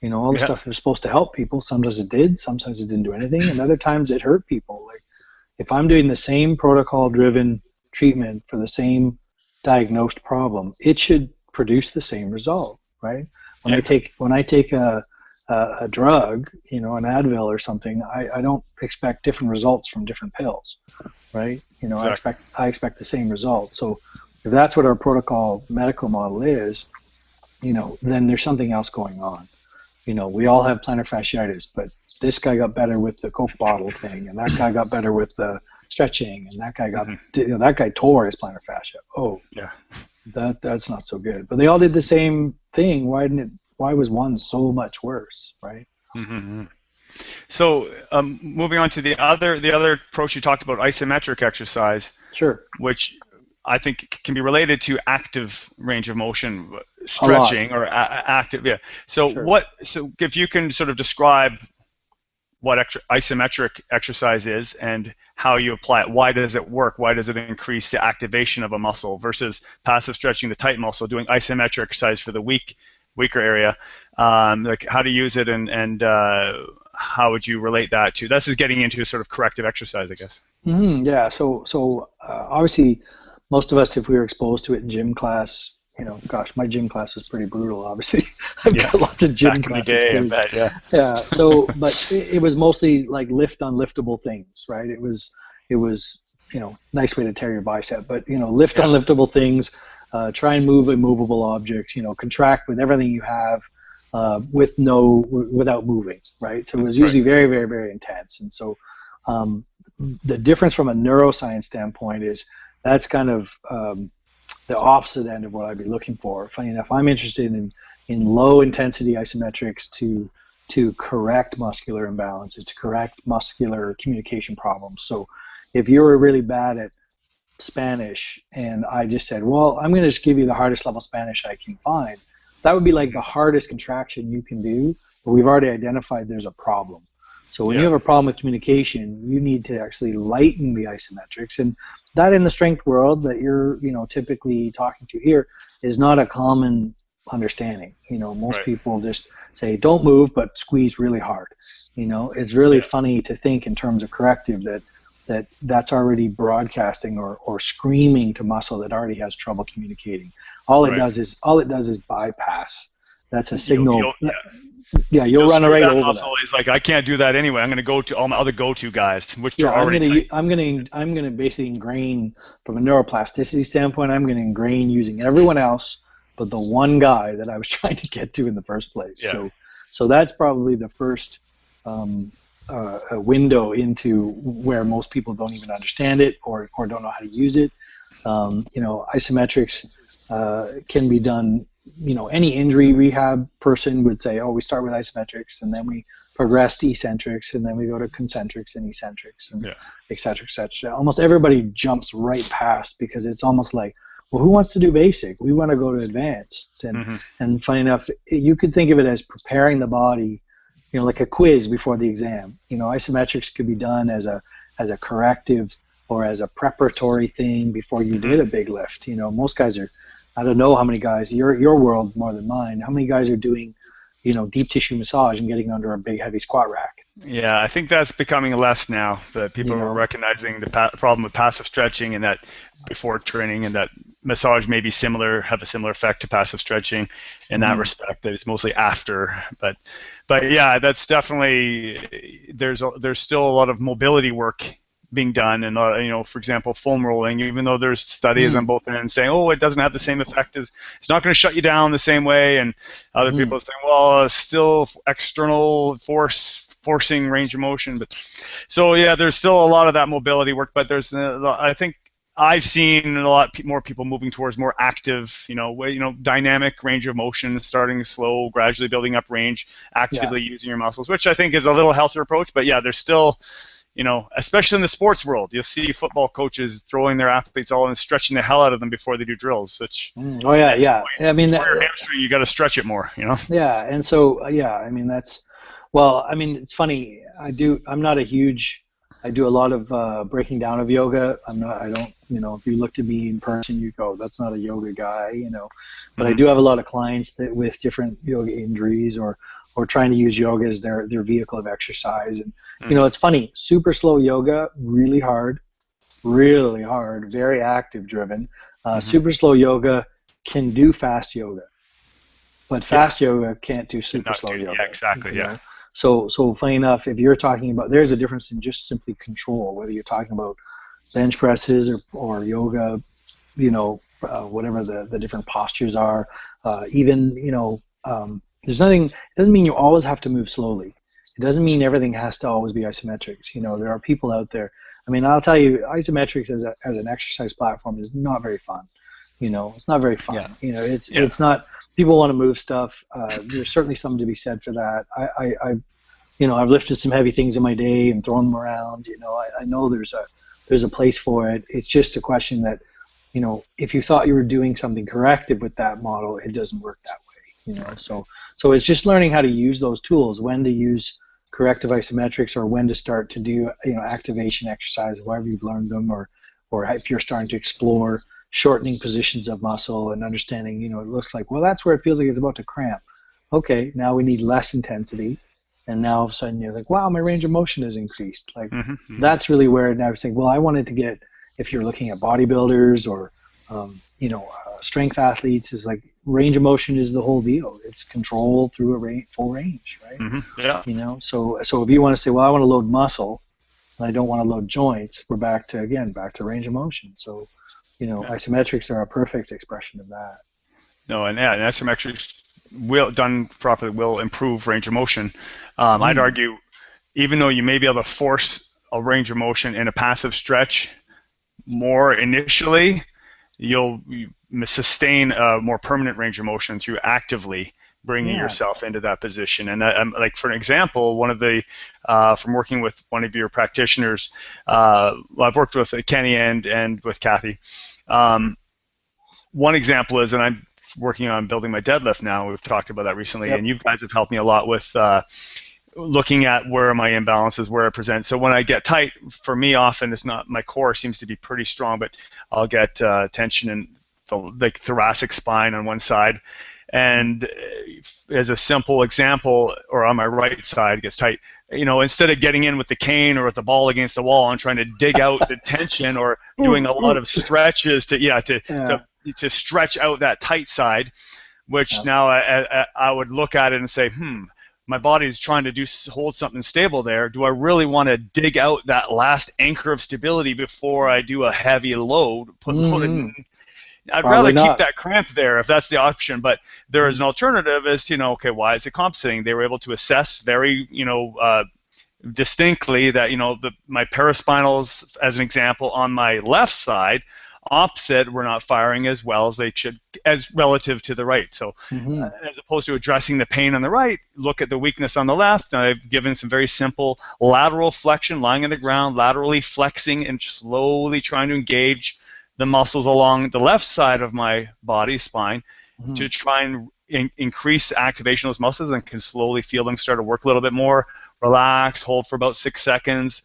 All the Yeah. stuff that was supposed to help people, sometimes it did, sometimes it didn't do anything, and other times it hurt people. Like, if I'm doing the same protocol-driven treatment for the same diagnosed problem, it should produce the same result, right? When Yeah. I take a drug, an Advil or something, I don't expect different results from different pills, right? Exactly. I expect the same result. So if that's what our protocol medical model is, then there's something else going on. We all have plantar fasciitis, but this guy got better with the Coke bottle thing, and that guy got better with the stretching, and that guy that guy tore his plantar fascia. Oh, Yeah. that's not so good. But they all did the same thing. Why was one so much worse, right? Mm-hmm. So moving on to the other approach you talked about, isometric exercise, Sure. which I think can be related to active range of motion, A lot. stretching or active. Yeah. So Sure. So if you can sort of describe what isometric exercise is and how you apply it. Why does it work? Why does it increase the activation of a muscle versus passive stretching the tight muscle, doing isometric exercise for the weaker area? Like how to use it and how would you relate that to? This is getting into sort of corrective exercise, I guess. Mm-hmm. Yeah. So obviously, most of us, if we were exposed to it in gym class, gosh, my gym class was pretty brutal. Obviously, I've got lots of gym Back in the class day, experience. I bet, yeah. Yeah. So, but it was mostly like lift unliftable things, right? It was nice way to tear your bicep, but lift unliftable things. Try and move a movable object. Contract with everything you have, without moving, right? So it was usually very, very, very intense. And so, the difference from a neuroscience standpoint is that's kind of the opposite end of what I'd be looking for. Funny enough, I'm interested in low intensity isometrics to correct muscular imbalances, to correct muscular communication problems. So if you were really bad at Spanish and I just said, well, I'm going to just give you the hardest level Spanish I can find, that would be like the hardest contraction you can do, but we've already identified there's a problem. So when you have a problem with communication, you need to actually lighten the isometrics, and that in the strength world that you're typically talking to here is not a common understanding. Most people just say don't move but squeeze really hard. It's really funny to think in terms of corrective that's already broadcasting or screaming to muscle that already has trouble communicating. All it does is bypass. That's a signal. You'll run right over muscle. He's like, I can't do that anyway. I'm going to go to all my other go-to guys, which are already. I'm going to basically ingrain from a neuroplasticity standpoint. I'm going to ingrain using everyone else, but the one guy that I was trying to get to in the first place. Yeah. So that's probably the first a window into where most people don't even understand it or don't know how to use it. Isometrics can be done. Any injury rehab person would say, oh, we start with isometrics and then we progress to eccentrics and then we go to concentrics and eccentrics and et cetera, et cetera. Almost everybody jumps right past because it's almost like, well, who wants to do basic? We want to go to advanced. And funny enough, you could think of it as preparing the body, like a quiz before the exam. Isometrics could be done as a corrective or as a preparatory thing before you did a big lift. Most guys are, I don't know how many guys, your world more than mine, how many guys are doing, deep tissue massage and getting under a big heavy squat rack? Yeah, I think that's becoming less now. That people are recognizing the problem with passive stretching and that before training, and that massage may be have a similar effect to passive stretching in that respect. That it's mostly after, but yeah, that's definitely there's still a lot of mobility work being done, and for example, foam rolling. Even though there's studies on both ends saying, oh, it doesn't have the same effect as it's not going to shut you down the same way, and other people are saying, well, still external forcing range of motion. But so yeah, there's still a lot of that mobility work, but there's I think I've seen a lot more people moving towards more active, dynamic range of motion, starting slow, gradually building up range, actively using your muscles, which I think is a little healthier approach. But yeah, there's still, especially in the sports world, you'll see football coaches throwing their athletes all and stretching the hell out of them before they do drills. Which I mean, your hamstring, you got to stretch it more, Yeah, and so I mean that's. Well, I mean, it's funny. I'm not a huge I do a lot of breaking down of yoga. I don't, if you looked at me in person, you go, that's not a yoga guy, But I do have a lot of clients that with different yoga injuries or trying to use yoga as their vehicle of exercise. And, it's funny, super slow yoga, really hard, very active driven. Super slow yoga can do fast yoga, but fast yoga can't do super slow yoga. Yeah, exactly, yeah. So funny enough, if you're talking about, there's a difference in just simply control, whether you're talking about bench presses or yoga, whatever the different postures are. There's nothing, it doesn't mean you always have to move slowly. It doesn't mean everything has to always be isometrics. There are people out there. I mean, I'll tell you, isometrics as an exercise platform is not very fun. It's not very fun. Yeah. It's not. People want to move stuff. There's certainly something to be said for that. I've lifted some heavy things in my day and thrown them around. I know there's a place for it. It's just a question that, if you thought you were doing something corrective with that model, it doesn't work that way. So it's just learning how to use those tools, when to use corrective isometrics or when to start to do activation exercise, however you've learned them, or if you're starting to explore shortening positions of muscle and understanding, it looks like, well, that's where it feels like it's about to cramp. Okay, now we need less intensity, and now all of a sudden you're like, wow, my range of motion has increased. Like that's really where now I was saying, well, I wanted to get, if you're looking at bodybuilders or strength athletes, is like range of motion is the whole deal. It's control through a full range, right? Yeah. So if you want to say, well, I want to load muscle and I don't want to load joints, we're back to range of motion. So isometrics are a perfect expression of that. No, and isometrics done properly will improve range of motion. I'd argue, even though you may be able to force a range of motion in a passive stretch more initially, you'll sustain a more permanent range of motion through actively bringing yourself into that position. And like, for an example, one of the from working with one of your practitioners, I've worked with Kenny and with Kathy. One example is, and I'm working on building my deadlift now. We've talked about that recently, and you guys have helped me a lot with looking at where are my imbalances, where it presents. So when I get tight, for me, often it's not, my core seems to be pretty strong, but I'll get tension in the thoracic spine on one side. And as a simple example, or on my right side gets tight, instead of getting in with the cane or with the ball against the wall and trying to dig out the tension or doing a lot of stretches to stretch out that tight side, which now I would look at it and say, my body's trying to hold something stable there. Do I really want to dig out that last anchor of stability before I do a heavy load? I'd rather keep that cramp there if that's the option, but there is an alternative is, okay, why is it compensating? They were able to assess very, distinctly that, my paraspinals, as an example, on my left side, opposite, were not firing as well as they should, as relative to the right. So as opposed to addressing the pain on the right, look at the weakness on the left. I've given some very simple lateral flexion, lying on the ground, laterally flexing and slowly trying to engage the muscles along the left side of my body, spine, to try and increase activation of those muscles, and can slowly feel them start to work a little bit more. Relax, hold for about 6 seconds,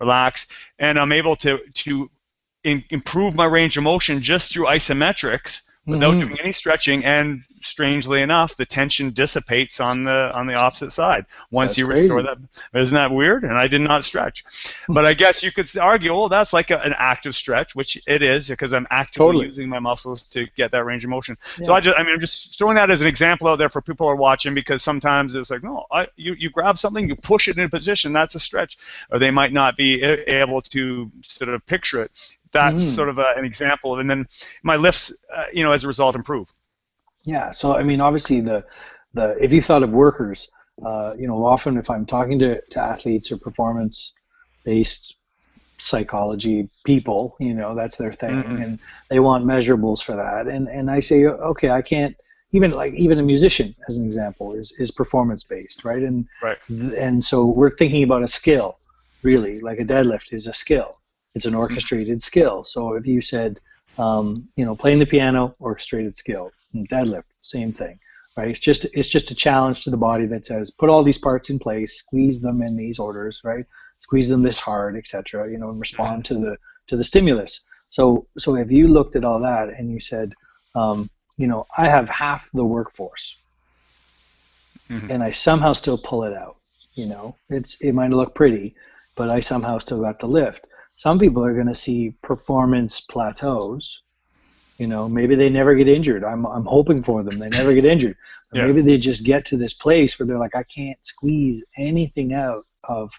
relax, and I'm able to improve my range of motion just through isometrics without doing any stretching, and strangely enough, the tension dissipates on the opposite side once you restore that. Isn't that weird? And I did not stretch. But I guess you could argue, well, that's like an active stretch, which it is, because I'm actively using my muscles to get that range of motion. So I'm just throwing that as an example out there for people who are watching, because sometimes it's like, no, you grab something, you push it in a position, that's a stretch, or they might not be able to sort of picture it. That's sort of an example, and then my lifts, as a result, improve. Yeah. So I mean, obviously, the if you thought of workers, often if I'm talking to athletes or performance-based psychology people, that's their thing, and they want measurables for that, and I say, okay, I can't. Even a musician, as an example, is performance-based, right? And so we're thinking about a skill, really, like a deadlift is a skill. It's an orchestrated skill. So if you said, playing the piano, orchestrated skill. Deadlift, same thing, right? It's just a challenge to the body that says, put all these parts in place, squeeze them in these orders, right? squeeze them this hard, etc. You know, and respond to the stimulus. So if you looked at all that and you said, you know, I have half the workforce, and I somehow still pull it out. You know, it might look pretty, but I somehow still got the lift. Some people are going to see performance plateaus. You know, maybe they never get injured. I'm hoping for them. They never get injured. Or maybe they just get to this place where they're like, I can't squeeze anything out of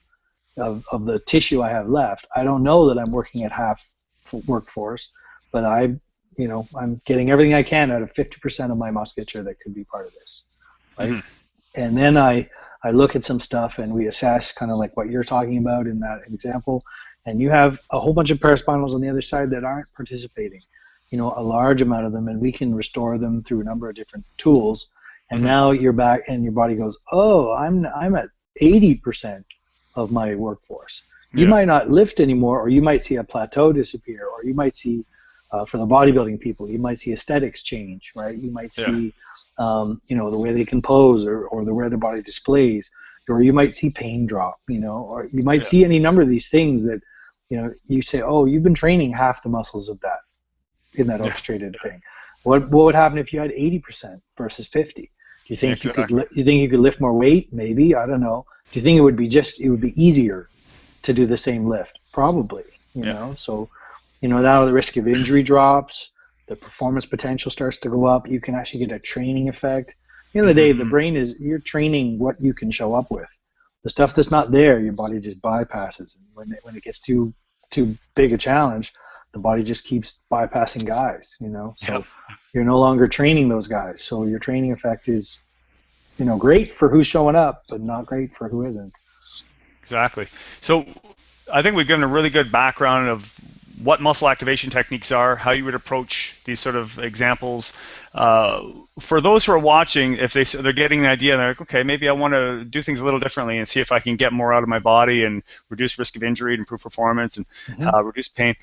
the tissue I have left. I don't know that I'm working at half workforce, but I'm getting everything I can out of 50% of my musculature that could be part of this, right? And then I look at some stuff and we assess kind of like what you're talking about in that example, and you have a whole bunch of paraspinals on the other side that aren't participating, you know, a large amount of them, and we can restore them through a number of different tools. And now you're back and your body goes, oh, I'm at 80% of my workforce. You might not lift anymore, or you might see a plateau disappear, or you might see, for the bodybuilding people, you might see aesthetics change, right? You might see, you know, the way they can pose, or the way their body displays, or you might see pain drop, you know, or you might see any number of these things that, you know, you say, oh, you've been training half the muscles of that in that orchestrated thing. What would happen if you had 80% versus 50? Do you think you could lift more weight? Maybe, I don't know. Do you think it would be easier to do the same lift? Probably, you know. So, you know, now the risk of injury drops, the performance potential starts to go up. You can actually get a training effect. At the end of the day, the brain you're training what you can show up with. The stuff that's not there, your body just bypasses. And when it gets too big a challenge, the body just keeps bypassing guys, you know. So you're no longer training those guys. So your training effect is, you know, great for who's showing up, but not great for who isn't. Exactly. So I think we've given a really good background of what muscle activation techniques are, how you would approach these sort of examples. For those who are watching, if they're getting an idea, they're like, okay, maybe I want to do things a little differently and see if I can get more out of my body and reduce risk of injury and improve performance and reduce pain.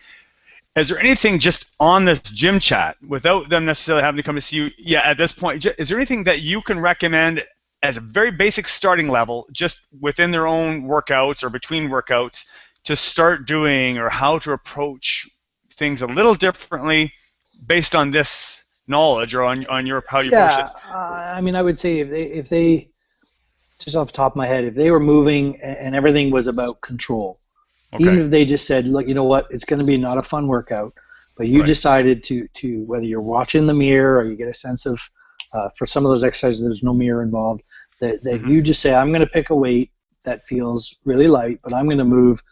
Is there anything just on this gym chat, without them necessarily having to come to see you at this point, is there anything that you can recommend as a very basic starting level, just within their own workouts or between workouts, to start doing, or how to approach things a little differently based on this knowledge, or on how you approach it? I mean, I would say if they just off the top of my head, if they were moving and everything was about control, even if they just said, look, you know what, it's going to be not a fun workout, but you decided to whether you're watching the mirror or you get a sense of, for some of those exercises there's no mirror involved, that you just say, I'm going to pick a weight that feels really light, but I'm going to move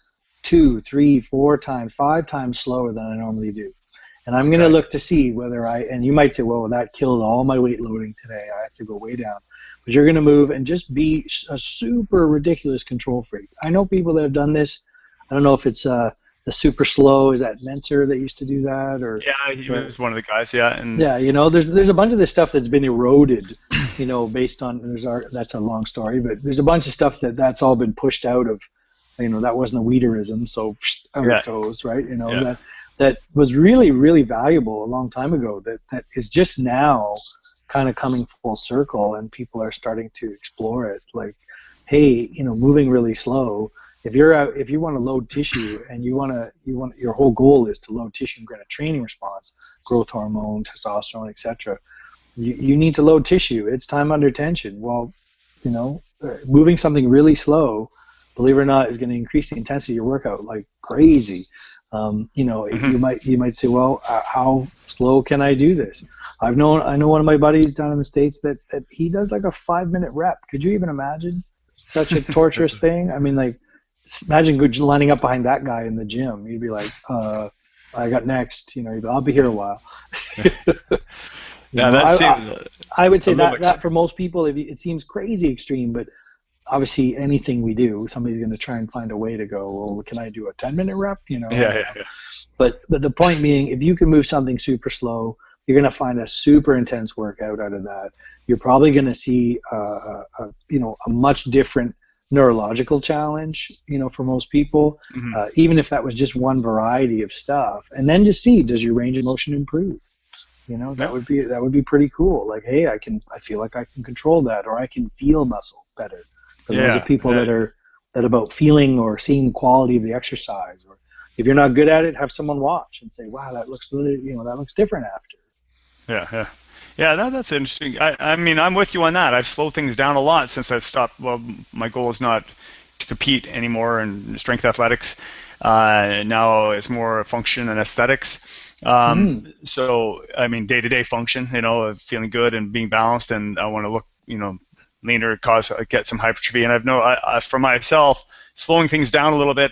2, 3, 4 times, 5 times slower than I normally do. And I'm going to look to see whether and you might say, well, that killed all my weight loading today. I have to go way down. But you're going to move and just be a super ridiculous control freak. I know people that have done this. I don't know if it's the super slow. Is that Menser that used to do that? Or he was one of the guys. And you know, there's a bunch of this stuff that's been eroded, you know, based on that's a long story, but there's a bunch of stuff that's all been pushed out of, you know, that wasn't a Weederism, so out it goes, right? You know, that was really, really valuable a long time ago. That is just now kind of coming full circle, and people are starting to explore it. Like, hey, you know, moving really slow. If you want to load tissue and you want your whole goal is to load tissue and get a training response, growth hormone, testosterone, etc. You need to load tissue. It's time under tension. Well, you know, moving something really slow, believe it or not, is going to increase the intensity of your workout like crazy. You know, you might say, well, how slow can I do this? I know one of my buddies down in the States that he does like a 5-minute rep. Could you even imagine such a torturous thing? I mean, like, imagine lining up behind that guy in the gym. You'd be like, I got next. You know, I'll be here a while. I would say that for most people, it seems crazy extreme, but obviously anything we do, somebody's going to try and find a way to go, well, can I do a 10-minute rep? You know. Yeah. But the point being, if you can move something super slow, you're going to find a super intense workout out of that. You're probably going to see a much different neurological challenge, you know, for most people, even if that was just one variety of stuff. And then just see, does your range of motion improve? You know, that would be pretty cool. Like, hey, I feel like I can control that, or I can feel muscle better. For those of people that are that about feeling or seeing the quality of the exercise. Or if you're not good at it, have someone watch and say, wow, that looks really, that looks different after. Yeah, that's interesting. I mean, I'm with you on that. I've slowed things down a lot since I've stopped. Well, my goal is not to compete anymore in strength athletics. Now it's more function and aesthetics. So, I mean, day-to-day function, of feeling good and being balanced, and I want to look, leaner, get some hypertrophy. And for myself, slowing things down a little bit,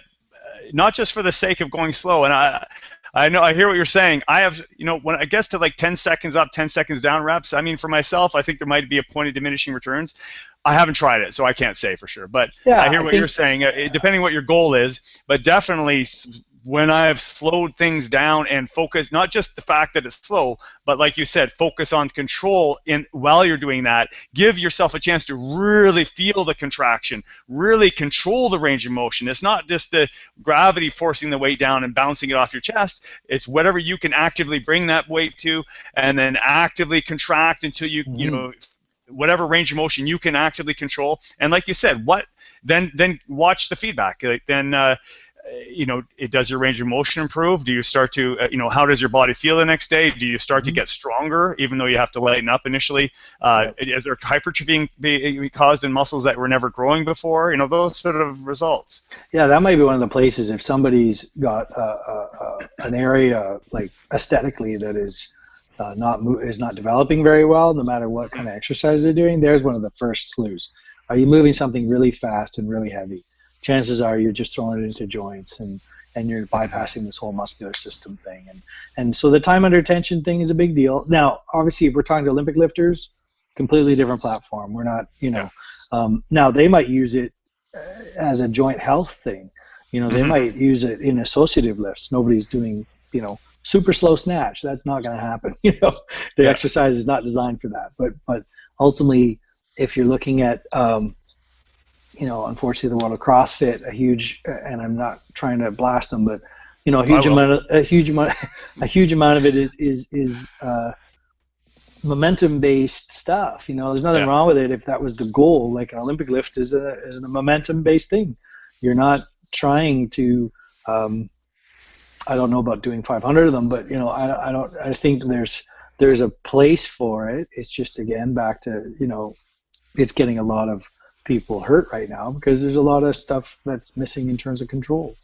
not just for the sake of going slow. And I hear what you're saying. I have, when I guess to like 10 seconds up, 10 seconds down reps, I mean, for myself, I think there might be a point of diminishing returns. I haven't tried it, so I can't say for sure. But yeah, I hear what you're saying, depending what your goal is. But definitely, when I've slowed things down and focus, not just the fact that it's slow, but like you said, focus on control while you're doing that. Give yourself a chance to really feel the contraction, really control the range of motion. It's not just the gravity forcing the weight down and bouncing it off your chest. It's whatever you can actively bring that weight to, and then actively contract until you, whatever range of motion you can actively control. And like you said, then watch the feedback. Does your range of motion improve? Do you start to, how does your body feel the next day? Do you start to get stronger, even though you have to lighten up initially? Is there hypertrophy being caused in muscles that were never growing before? Those sort of results. Yeah, that might be one of the places. If somebody's got an area like aesthetically that is not developing very well, no matter what kind of exercise they're doing, there's one of the first clues. Are you moving something really fast and really heavy? Chances are you're just throwing it into joints and you're bypassing this whole muscular system thing. And so the time under tension thing is a big deal. Now, obviously, if we're talking to Olympic lifters, completely different platform. We're not, now they might use it as a joint health thing. They might use it in associative lifts. Nobody's doing, super slow snatch. That's not going to happen. The exercise is not designed for that. But ultimately, if you're looking at unfortunately, the world of CrossFit, and I'm not trying to blast them, but a huge amount of it is momentum-based stuff. There's nothing wrong with it if that was the goal. Like an Olympic lift is a momentum-based thing. You're not trying to. I don't know about doing 500 of them, but I think there's a place for it. It's just again back to it's getting a lot of people hurt right now because there's a lot of stuff that's missing in terms of control,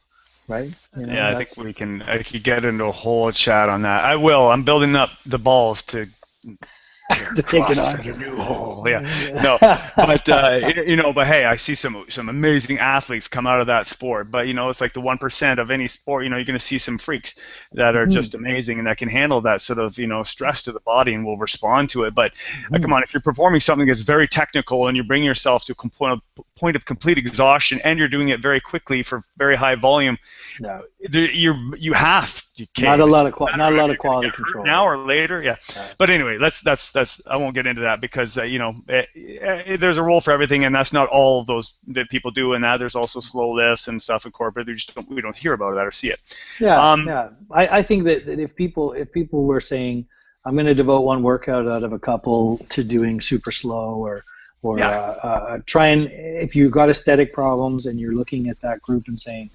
right? I think I could get into a whole chat on that. I will. I'm building up the balls to take it on. A new hole. Yeah. No, but but hey, I see some amazing athletes come out of that sport. But it's like the 1% of any sport. You're going to see some freaks that are just amazing and that can handle that sort of stress to the body and will respond to it. But come on, if you're performing something that's very technical and you bring yourself to a point of complete exhaustion and you're doing it very quickly for very high volume, you have to. Not a lot of quality control. An hour later, yeah. But anyway, that's I won't get into that because there's a role for everything, and that's not all of those that people do. And that there's also slow lifts and stuff in corporate. We don't hear about that or see it. Yeah. I think that if people were saying, I'm going to devote one workout out of a couple to doing super slow or try and if you've got aesthetic problems and you're looking at that group and saying,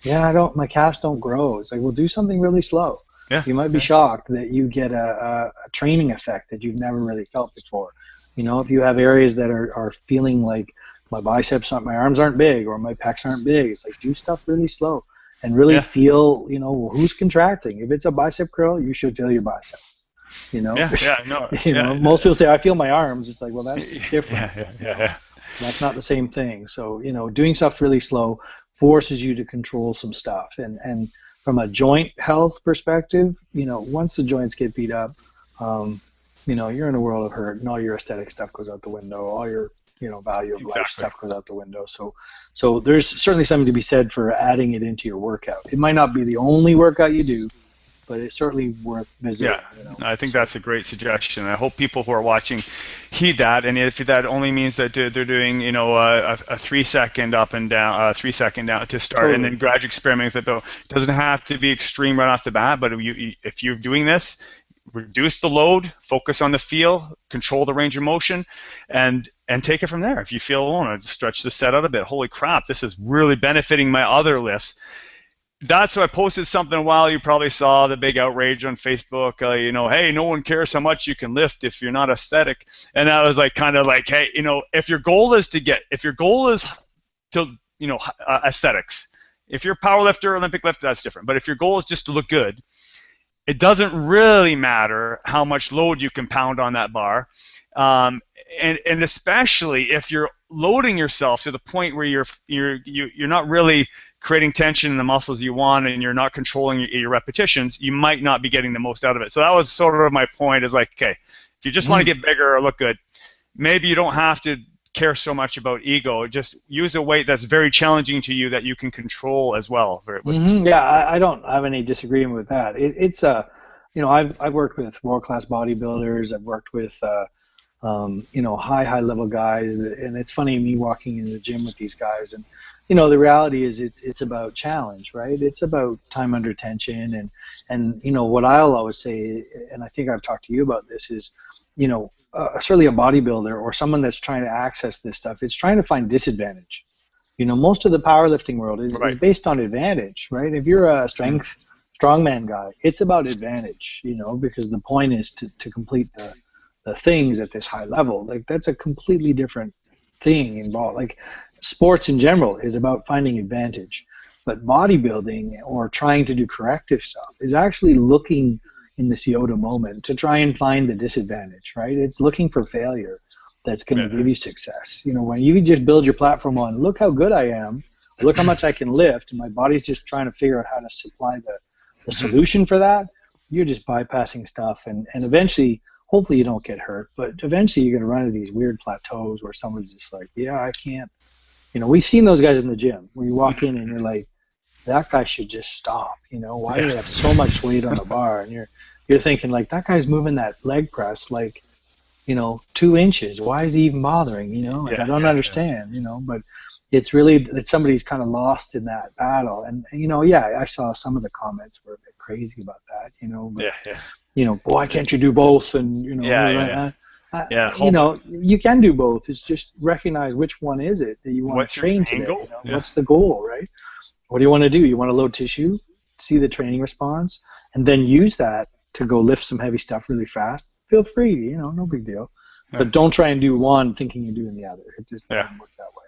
my calves don't grow. It's like, well, do something really slow. Yeah. You might be shocked that you get a training effect that you've never really felt before. If you have areas that are feeling like my arms aren't big or my pecs aren't big, it's like do stuff really slow and really feel, who's contracting. If it's a bicep curl, you should feel your bicep. Most people say I feel my arms. It's like, well, that's different. Yeah. That's not the same thing. So doing stuff really slow forces you to control some stuff and from a joint health perspective, once the joints get beat up, you're in a world of hurt, and all your aesthetic stuff goes out the window. All your, value of life stuff goes out the window. So there's certainly something to be said for adding it into your workout. It might not be the only workout you do, but it's certainly worth visiting. Yeah, I think that's a great suggestion. I hope people who are watching heed that, and if that only means that they're doing, a 3-second up and down, 3-second down to start, and then gradually experiment with it. Though it doesn't have to be extreme right off the bat, but if you're doing this, reduce the load, focus on the feel, control the range of motion, and and take it from there. If you feel, oh, I want to stretch the set out a bit, holy crap, this is really benefiting my other lifts. That's why I posted something a while. You probably saw the big outrage on Facebook. You know, hey, no one cares how much you can lift if you're not aesthetic. And that was like kind of like, hey, you know, if your goal is to, you know, aesthetics. If you're a power lifter, Olympic lifter, that's different. But if your goal is just to look good, it doesn't really matter how much load you can pound on that bar, and especially if you're loading yourself to the point where you're not really creating tension in the muscles you want, and you're not controlling your repetitions, you might not be getting the most out of it. So that was sort of my point. Is like, okay, if you just want to get bigger or look good, maybe you don't have to care so much about ego. Just use a weight that's very challenging to you that you can control as well. Yeah, I don't have any disagreement with that. It's you know, I've worked with world-class bodybuilders. I've worked with you know, high level guys, and it's funny me walking in the gym with these guys, and you know, the reality is it's about challenge, right? It's about time under tension, and you know what I'll always say, and I think I've talked to you about this, is, you know, certainly a bodybuilder or someone that's trying to access this stuff, it's trying to find disadvantage. You know, most of the powerlifting world is based on advantage, right? If you're a strongman guy, it's about advantage, you know, because the point is to complete the things at this high level. Like, that's a completely different thing involved. Like, sports in general is about finding advantage, but bodybuilding or trying to do corrective stuff is actually looking in this Yoda moment to try and find the disadvantage, right? It's looking for failure that's going to give you success. You know, when you just build your platform on, look how good I am, look how much I can lift, and my body's just trying to figure out how to supply the solution for that, you're just bypassing stuff, and eventually, hopefully you don't get hurt, but eventually you're going to run into these weird plateaus where someone's just like, yeah, I can't. You know, we've seen those guys in the gym where you walk in and you're like, that guy should just stop. You know, why do they have so much weight on the bar? And you're thinking, like, that guy's moving that leg press like, you know, 2 inches. Why is he even bothering? You know, like, I don't understand. You know, but it's really that somebody's kind of lost in that battle. And you know, yeah, I saw some of the comments were a bit crazy about that. You know, but, you know, why can't you do both? And you know, you know, you can do both. It's just recognize which one is it that you want to train today. You know? What's the goal, right? What do you want to do? You want to load tissue, see the training response, and then use that to go lift some heavy stuff really fast. Feel free, you know, no big deal. But don't try and do one thinking you're doing the other. It just doesn't work that way.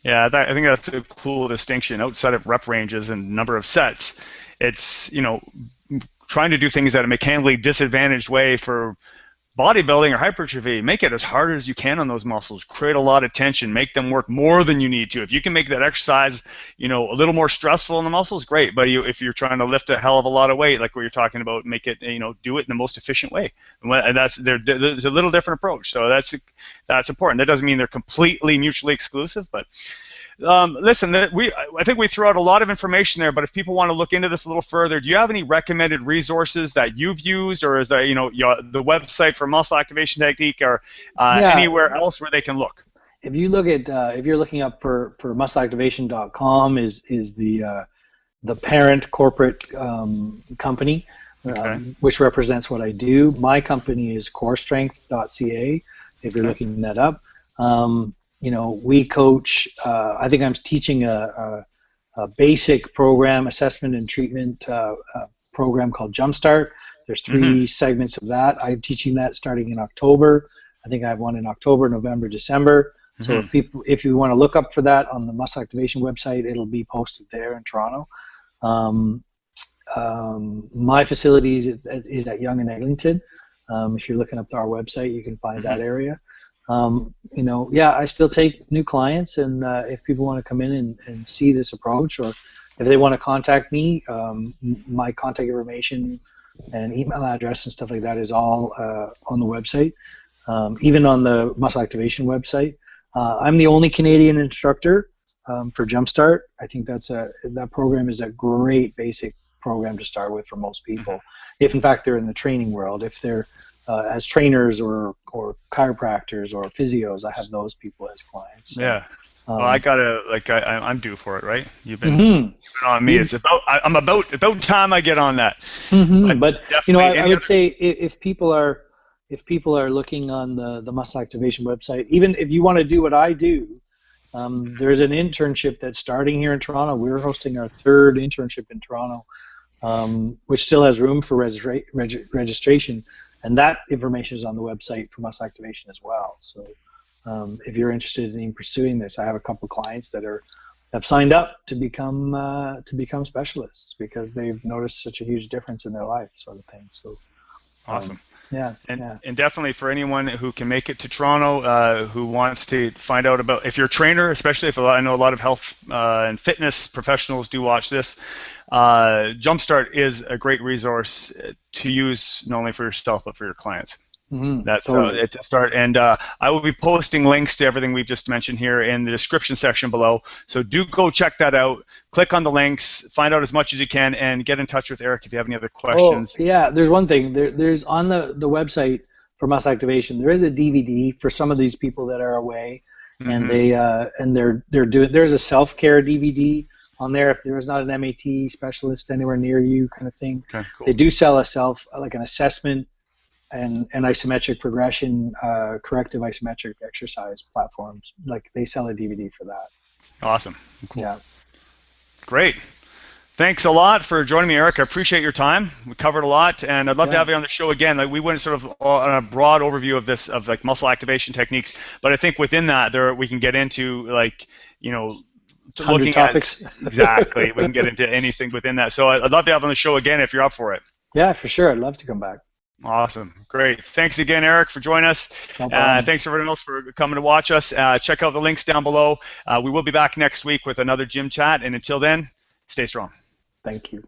Yeah, I think that's a cool distinction. Outside of rep ranges and number of sets, it's, you know, trying to do things at a mechanically disadvantaged way for bodybuilding or hypertrophy. Make it as hard as you can on those muscles. Create a lot of tension. Make them work more than you need to. If you can make that exercise, you know, a little more stressful on the muscles, great. But if you're trying to lift a hell of a lot of weight, like what you're talking about, make it, you know, do it in the most efficient way. And there's a little different approach. So that's important. That doesn't mean they're completely mutually exclusive, but listen, I think we threw out a lot of information there, but if people want to look into this a little further, do you have any recommended resources that you've used, or is that, you know, the website for muscle activation technique, or anywhere else where they can look? If you look at, if you're looking up for muscleactivation.com is the parent corporate company, which represents what I do. My company is Corestrength.ca, if you're looking that up. You know, we coach, I think I'm teaching a basic program, assessment and treatment program called Jumpstart. There's 3 segments of that. I'm teaching that starting in October. I think I have one in October, November, December. So if you want to look up for that on the Muscle Activation website, it'll be posted there in Toronto. My facility is at Yonge and Eglinton. If you're looking up our website, you can find that area. You know, I still take new clients, and if people want to come in and see this approach, or if they want to contact me, my contact information and email address and stuff like that is all on the website, even on the Muscle Activation website. I'm the only Canadian instructor for Jumpstart. I think that program is a great basic program to start with for most people, if in fact they're in the training world. If they're as trainers or chiropractors or physios, I have those people as clients. So, well, I gotta, like, I'm due for it, right? You've been on me. It's about time I get on that. But you know, I would say if people are if people are looking on the muscle activation website, even if you want to do what I do, there's an internship that's starting here in Toronto. We're hosting our third internship in Toronto, which still has room for registration, and that information is on the website for muscle activation as well. So if you're interested in pursuing this, I have a couple clients that have signed up to become specialists because they've noticed such a huge difference in their life, sort of thing. So awesome. And and definitely for anyone who can make it to Toronto, who wants to find out about, if you're a trainer, especially if I know a lot of health and fitness professionals do watch this, Jumpstart is a great resource to use not only for yourself but for your clients. That's totally. it to start. And I will be posting links to everything we've just mentioned here in the description section below. So do go check that out. Click on the links, find out as much as you can, and get in touch with Eric if you have any other questions. Oh, yeah, there's one thing. There's on the website for muscle activation, there is a DVD for some of these people that are away, and they're doing. There's a self-care DVD on there if there is not an MAT specialist anywhere near you, kind of thing. Okay, cool. They do sell like an assessment and isometric progression, corrective isometric exercise platforms. Like they sell a DVD for that. Awesome. Cool. Yeah. Great. Thanks a lot for joining me, Eric. I appreciate your time. We covered a lot, and I'd love to have you on the show again. Like we went sort of on a broad overview of this, of like muscle activation techniques, but I think within that, we can get into like, looking topics. Exactly. We can get into anything within that. So I'd love to have you on the show again if you're up for it. Yeah, for sure. I'd love to come back. Awesome. Great. Thanks again, Eric, for joining us. No problem. Thanks everyone else for coming to watch us. Check out the links down below. We will be back next week with another gym chat, and until then, stay strong. Thank you.